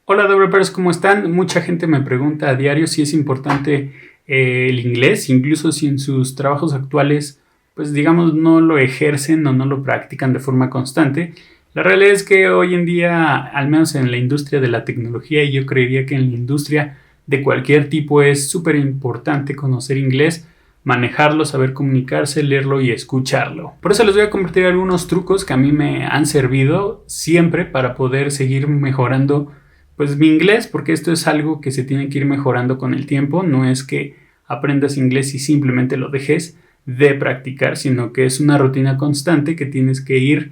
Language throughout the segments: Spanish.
Hola developers, ¿cómo están? Mucha gente me pregunta a diario si es importante el inglés, incluso si en sus trabajos actuales, pues digamos, no lo ejercen o no lo practican de forma constante. La realidad es que hoy en día, al menos en la industria de la tecnología, y yo creería que en la industria de cualquier tipo es súper importante conocer inglés, manejarlo, saber comunicarse, leerlo y escucharlo. Por eso les voy a compartir algunos trucos que a mí me han servido siempre para poder seguir mejorando pues mi inglés, porque esto es algo que se tiene que ir mejorando con el tiempo. No es que aprendas inglés y simplemente lo dejes de practicar, sino que es una rutina constante que tienes que ir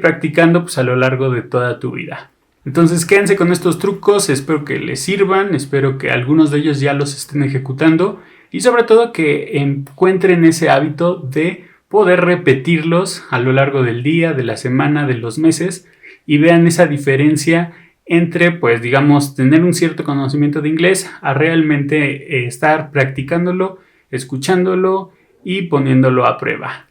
practicando pues a lo largo de toda tu vida. Entonces quédense con estos trucos, espero que les sirvan, espero que algunos de ellos ya los estén ejecutando y sobre todo que encuentren ese hábito de poder repetirlos a lo largo del día, de la semana, de los meses y vean esa diferencia entre, pues digamos, tener un cierto conocimiento de inglés a realmente estar practicándolo, escuchándolo y poniéndolo a prueba.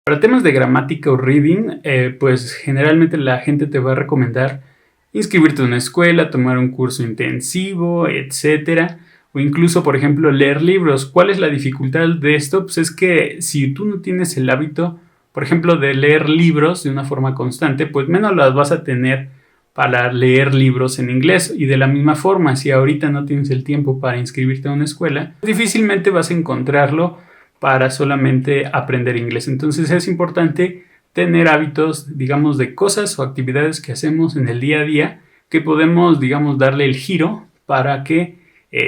Para temas de gramática o reading, pues generalmente la gente te va a recomendar inscribirte en una escuela, tomar un curso intensivo, etcétera. O incluso, por ejemplo, leer libros. ¿Cuál es la dificultad de esto? Pues es que si tú no tienes el hábito, por ejemplo, de leer libros de una forma constante, pues menos las vas a tener para leer libros en inglés. Y de la misma forma, si ahorita no tienes el tiempo para inscribirte a una escuela, difícilmente vas a encontrarlo para solamente aprender inglés. Entonces es importante tener hábitos, digamos, de cosas o actividades que hacemos en el día a día que podemos, digamos, darle el giro para que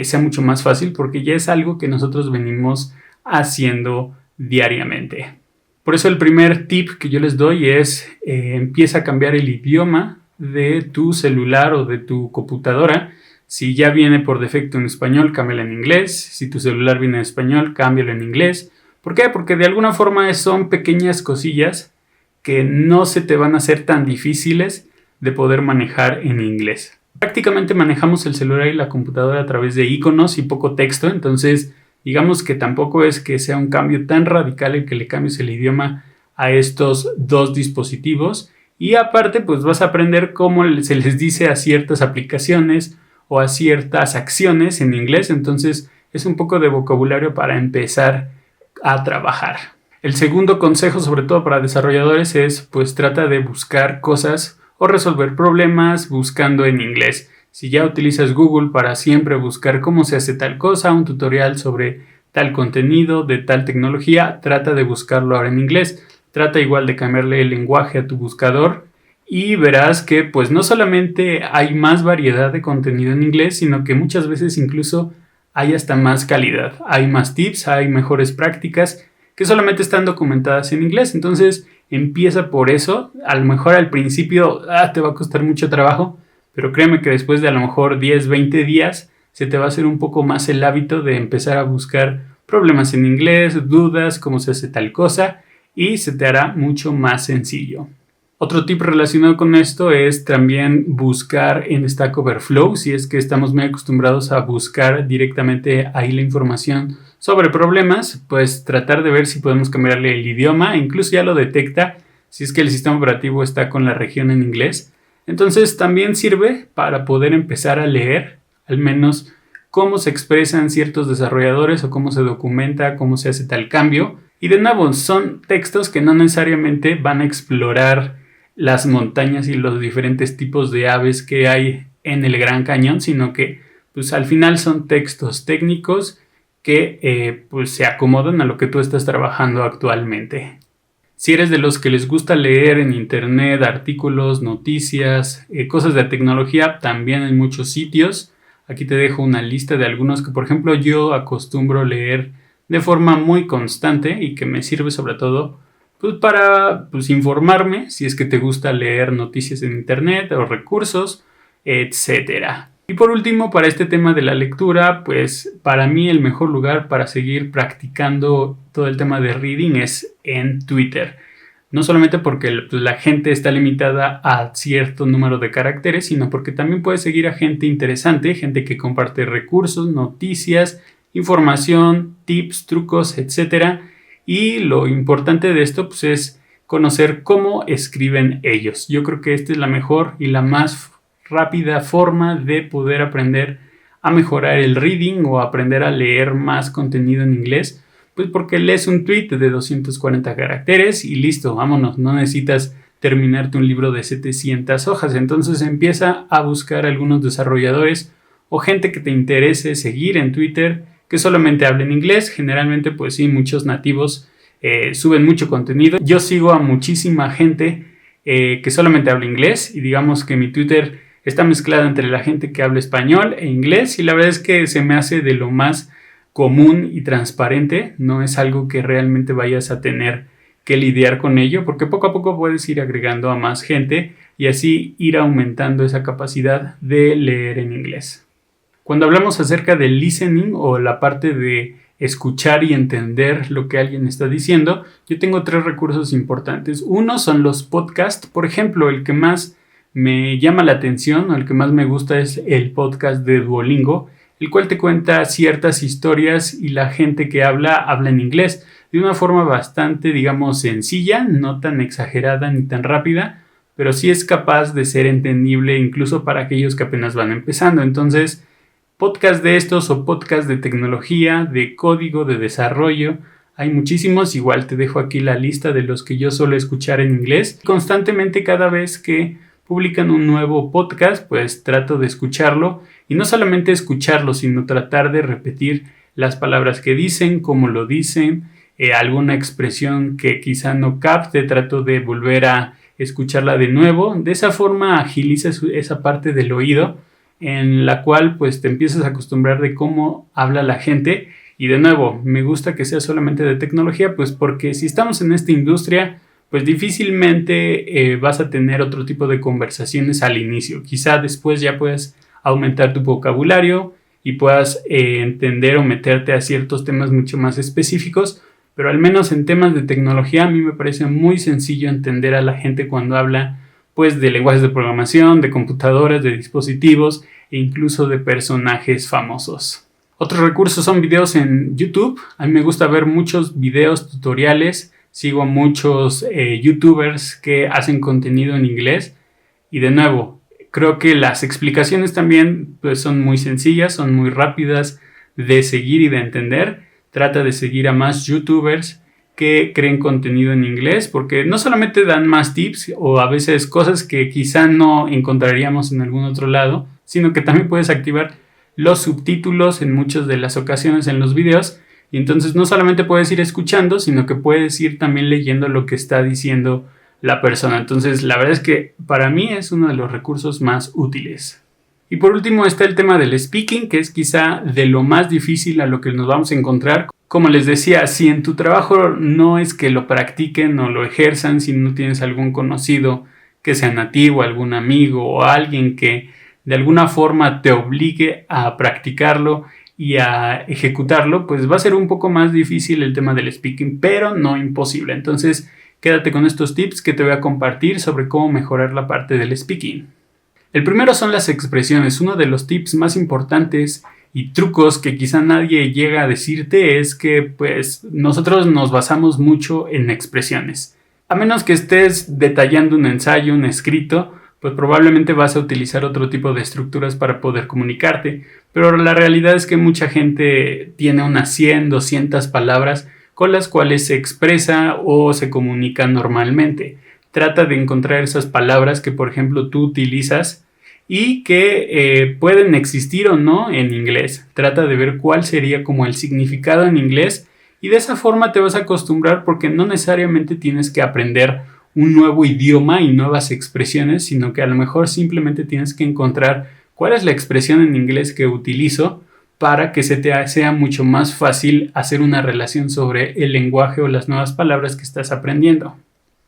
sea mucho más fácil, porque ya es algo que nosotros venimos haciendo diariamente. Por eso el primer tip que yo les doy es empieza a cambiar el idioma de tu celular o de tu computadora. Si ya viene por defecto en español, cámbialo en inglés. Si tu celular viene en español, cámbialo en inglés. ¿Por qué? Porque de alguna forma son pequeñas cosillas que no se te van a hacer tan difíciles de poder manejar en inglés. Prácticamente manejamos el celular y la computadora a través de iconos y poco texto, entonces digamos que tampoco es que sea un cambio tan radical el que le cambies el idioma a estos dos dispositivos. Y aparte, pues vas a aprender cómo se les dice a ciertas aplicaciones o a ciertas acciones en inglés. Entonces es un poco de vocabulario para empezar a trabajar. El segundo consejo, sobre todo para desarrolladores, es pues trata de buscar cosas o resolver problemas buscando en inglés. Si ya utilizas Google para siempre buscar cómo se hace tal cosa, un tutorial sobre tal contenido de tal tecnología, trata de buscarlo ahora en inglés. Trata igual de cambiarle el lenguaje a tu buscador y verás que pues no solamente hay más variedad de contenido en inglés, sino que muchas veces incluso hay hasta más calidad. Hay más tips, hay mejores prácticas que solamente están documentadas en inglés. Entonces empieza por eso. A lo mejor al principio te va a costar mucho trabajo, pero créeme que después de a lo mejor 10, 20 días se te va a hacer un poco más el hábito de empezar a buscar problemas en inglés, dudas, cómo se hace tal cosa, y se te hará mucho más sencillo. Otro tip relacionado con esto es también buscar en Stack Overflow, si es que estamos muy acostumbrados a buscar directamente ahí la información sobre problemas, pues tratar de ver si podemos cambiarle el idioma, incluso ya lo detecta si es que el sistema operativo está con la región en inglés. Entonces también sirve para poder empezar a leer al menos cómo se expresan ciertos desarrolladores o cómo se documenta, cómo se hace tal cambio. Y de nuevo, son textos que no necesariamente van a explorar las montañas y los diferentes tipos de aves que hay en el Gran Cañón, sino que pues al final son textos técnicos que pues se acomodan a lo que tú estás trabajando actualmente. Si eres de los que les gusta leer en internet artículos, noticias, cosas de tecnología, también hay muchos sitios. Aquí te dejo una lista de algunos que, por ejemplo, yo acostumbro leer de forma muy constante y que me sirve sobre todo pues, para informarme si es que te gusta leer noticias en internet o recursos, etcétera. Y por último, para este tema de la lectura, pues para mí el mejor lugar para seguir practicando todo el tema de reading es en Twitter. No solamente porque la gente está limitada a cierto número de caracteres, sino porque también puedes seguir a gente interesante, gente que comparte recursos, noticias, información, tips, trucos, etc. Y lo importante de esto pues, es conocer cómo escriben ellos. Yo creo que esta es la mejor y la más rápida forma de poder aprender a mejorar el reading o aprender a leer más contenido en inglés, pues porque lees un tweet de 240 caracteres y listo, vámonos, no necesitas terminarte un libro de 700 hojas. Entonces empieza a buscar algunos desarrolladores o gente que te interese seguir en Twitter que solamente hablen inglés. Generalmente pues sí, muchos nativos suben mucho contenido. Yo sigo a muchísima gente que solamente habla inglés y digamos que mi Twitter está mezclado entre la gente que habla español e inglés y la verdad es que se me hace de lo más común y transparente. No es algo que realmente vayas a tener que lidiar con ello porque poco a poco puedes ir agregando a más gente y así ir aumentando esa capacidad de leer en inglés. Cuando hablamos acerca del listening o la parte de escuchar y entender lo que alguien está diciendo, yo tengo 3 recursos importantes. Uno son los podcasts. Por ejemplo, el que más me llama la atención o el que más me gusta es el podcast de Duolingo, el cual te cuenta ciertas historias y la gente que habla en inglés de una forma bastante, digamos, sencilla, no tan exagerada ni tan rápida, pero sí es capaz de ser entendible incluso para aquellos que apenas van empezando. Entonces, podcast de estos o podcast de tecnología, de código, de desarrollo, hay muchísimos. Igual te dejo aquí la lista de los que yo suelo escuchar en inglés. Constantemente cada vez que publican un nuevo podcast, pues trato de escucharlo y no solamente escucharlo, sino tratar de repetir las palabras que dicen, cómo lo dicen, alguna expresión que quizá no capte, trato de volver a escucharla de nuevo. De esa forma agilizas esa parte del oído en la cual pues te empiezas a acostumbrar de cómo habla la gente. Y de nuevo, me gusta que sea solamente de tecnología, pues porque si estamos en esta industria, pues difícilmente vas a tener otro tipo de conversaciones al inicio. Quizá después ya puedas aumentar tu vocabulario y puedas entender o meterte a ciertos temas mucho más específicos, pero al menos en temas de tecnología a mí me parece muy sencillo entender a la gente cuando habla pues de lenguajes de programación, de computadoras, de dispositivos e incluso de personajes famosos. Otros recursos son videos en YouTube. A mí me gusta ver muchos videos tutoriales. Sigo a muchos youtubers que hacen contenido en inglés y de nuevo, creo que las explicaciones también pues, son muy sencillas, son muy rápidas de seguir y de entender. Trata de seguir a más youtubers que creen contenido en inglés porque no solamente dan más tips o a veces cosas que quizá no encontraríamos en algún otro lado, sino que también puedes activar los subtítulos en muchas de las ocasiones en los videos. Y entonces no solamente puedes ir escuchando, sino que puedes ir también leyendo lo que está diciendo la persona. Entonces la verdad es que para mí es uno de los recursos más útiles. Y por último está el tema del speaking, que es quizá de lo más difícil a lo que nos vamos a encontrar. Como les decía, si en tu trabajo no es que lo practiquen o lo ejerzan, si no tienes algún conocido que sea nativo, algún amigo o alguien que de alguna forma te obligue a practicarlo y a ejecutarlo, pues va a ser un poco más difícil el tema del speaking, pero no imposible. Entonces, quédate con estos tips que te voy a compartir sobre cómo mejorar la parte del speaking. El primero son las expresiones. Uno de los tips más importantes y trucos que quizá nadie llega a decirte es que pues nosotros nos basamos mucho en expresiones. A menos que estés detallando un ensayo, un escrito, pues probablemente vas a utilizar otro tipo de estructuras para poder comunicarte, pero la realidad es que mucha gente tiene unas 100, 200 palabras con las cuales se expresa o se comunica normalmente. Trata de encontrar esas palabras que, por ejemplo, tú utilizas y que pueden existir o no en inglés. Trata de ver cuál sería como el significado en inglés y de esa forma te vas a acostumbrar porque no necesariamente tienes que aprender un nuevo idioma y nuevas expresiones, sino que a lo mejor simplemente tienes que encontrar cuál es la expresión en inglés que utilizo para que se te sea mucho más fácil hacer una relación sobre el lenguaje o las nuevas palabras que estás aprendiendo.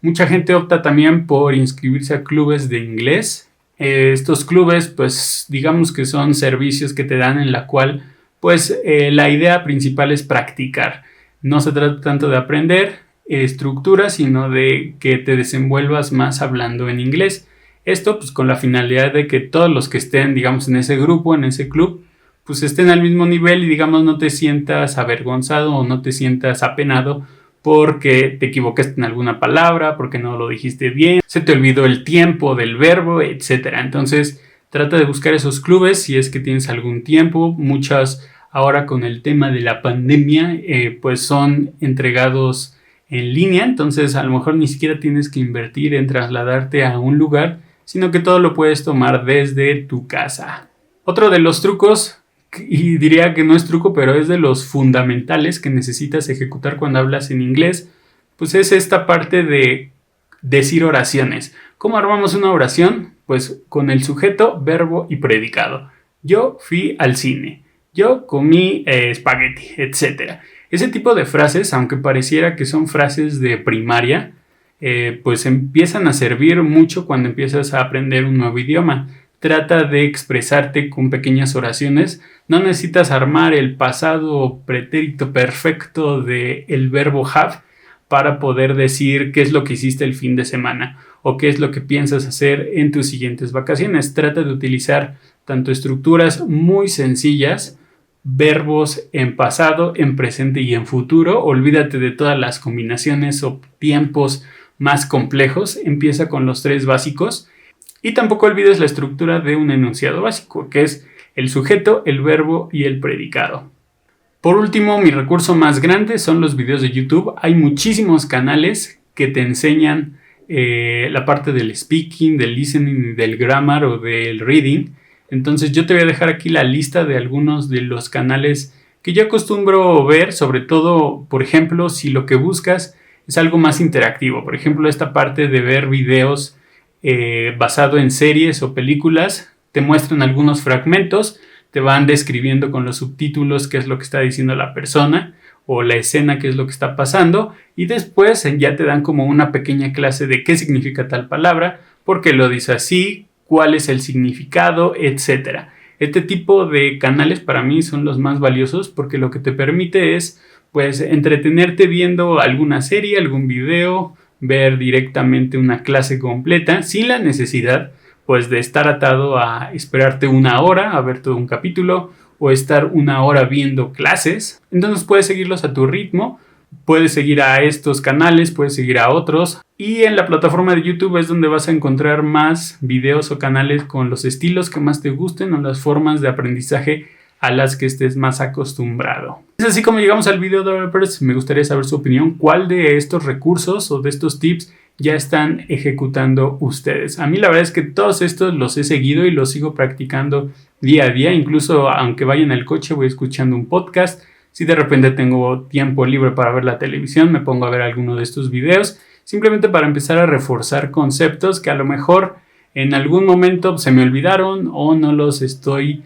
Mucha gente opta también por inscribirse a clubes de inglés. Estos clubes, pues digamos que son servicios que te dan en la cual, pues la idea principal es practicar. No se trata tanto de aprender estructura, sino de que te desenvuelvas más hablando en inglés. Esto pues con la finalidad de que todos los que estén, digamos, en ese grupo, en ese club, pues estén al mismo nivel y digamos no te sientas avergonzado o no te sientas apenado porque te equivocaste en alguna palabra, porque no lo dijiste bien, se te olvidó el tiempo del verbo, etc. Entonces, trata de buscar esos clubes si es que tienes algún tiempo. Muchas ahora con el tema de la pandemia, pues son entregados en línea, entonces a lo mejor ni siquiera tienes que invertir en trasladarte a un lugar, sino que todo lo puedes tomar desde tu casa. Otro de los trucos, y diría que no es truco, pero es de los fundamentales que necesitas ejecutar cuando hablas en inglés, pues es esta parte de decir oraciones. ¿Cómo armamos una oración? Pues con el sujeto, verbo y predicado. Yo fui al cine. Yo comí espagueti, etc. Ese tipo de frases, aunque pareciera que son frases de primaria, pues empiezan a servir mucho cuando empiezas a aprender un nuevo idioma. Trata de expresarte con pequeñas oraciones. No necesitas armar el pasado pretérito perfecto del verbo have para poder decir qué es lo que hiciste el fin de semana o qué es lo que piensas hacer en tus siguientes vacaciones. Trata de utilizar tanto estructuras muy sencillas, verbos en pasado, en presente y en futuro. Olvídate de todas las combinaciones o tiempos más complejos. Empieza con los 3 básicos. Y tampoco olvides la estructura de un enunciado básico, que es el sujeto, el verbo y el predicado. Por último, mi recurso más grande son los videos de YouTube. Hay muchísimos canales que te enseñan la parte del speaking, del listening, del grammar o del reading. Entonces yo te voy a dejar aquí la lista de algunos de los canales que yo acostumbro ver, sobre todo, por ejemplo, si lo que buscas es algo más interactivo. Por ejemplo, esta parte de ver videos basado en series o películas, te muestran algunos fragmentos, te van describiendo con los subtítulos qué es lo que está diciendo la persona o la escena, qué es lo que está pasando, y después ya te dan como una pequeña clase de qué significa tal palabra, por qué lo dice así, cuál es el significado, etc. Este tipo de canales para mí son los más valiosos porque lo que te permite es pues entretenerte viendo alguna serie, algún video, ver directamente una clase completa sin la necesidad pues de estar atado a esperarte una hora a ver todo un capítulo o estar una hora viendo clases. Entonces puedes seguirlos a tu ritmo, puedes seguir a estos canales, puedes seguir a otros, y en la plataforma de YouTube es donde vas a encontrar más videos o canales con los estilos que más te gusten o las formas de aprendizaje a las que estés más acostumbrado. Es así como llegamos al video developers. Me gustaría saber su opinión. ¿Cuál de estos recursos o de estos tips ya están ejecutando ustedes? A mí la verdad es que todos estos los he seguido y los sigo practicando día a día. Incluso aunque vaya en el coche voy escuchando un podcast. Si de repente tengo tiempo libre para ver la televisión, me pongo a ver alguno de estos videos, simplemente para empezar a reforzar conceptos que a lo mejor en algún momento se me olvidaron o no los estoy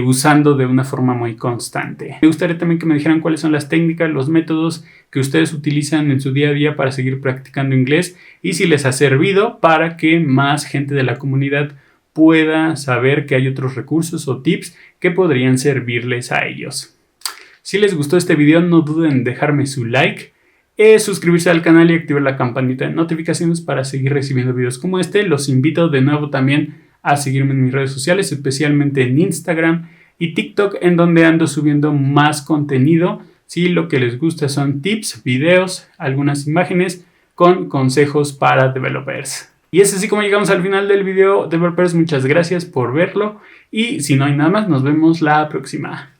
usando de una forma muy constante. Me gustaría también que me dijeran cuáles son las técnicas, los métodos que ustedes utilizan en su día a día para seguir practicando inglés y si les ha servido para que más gente de la comunidad pueda saber que hay otros recursos o tips que podrían servirles a ellos. Si les gustó este video, no duden en dejarme su like, suscribirse al canal y activar la campanita de notificaciones para seguir recibiendo videos como este. Los invito de nuevo también a seguirme en mis redes sociales, especialmente en Instagram y TikTok, en donde ando subiendo más contenido. Si lo que les gusta son tips, videos, algunas imágenes con consejos para developers. Y es así como llegamos al final del video, developers. Muchas gracias por verlo y si no hay nada más, nos vemos la próxima.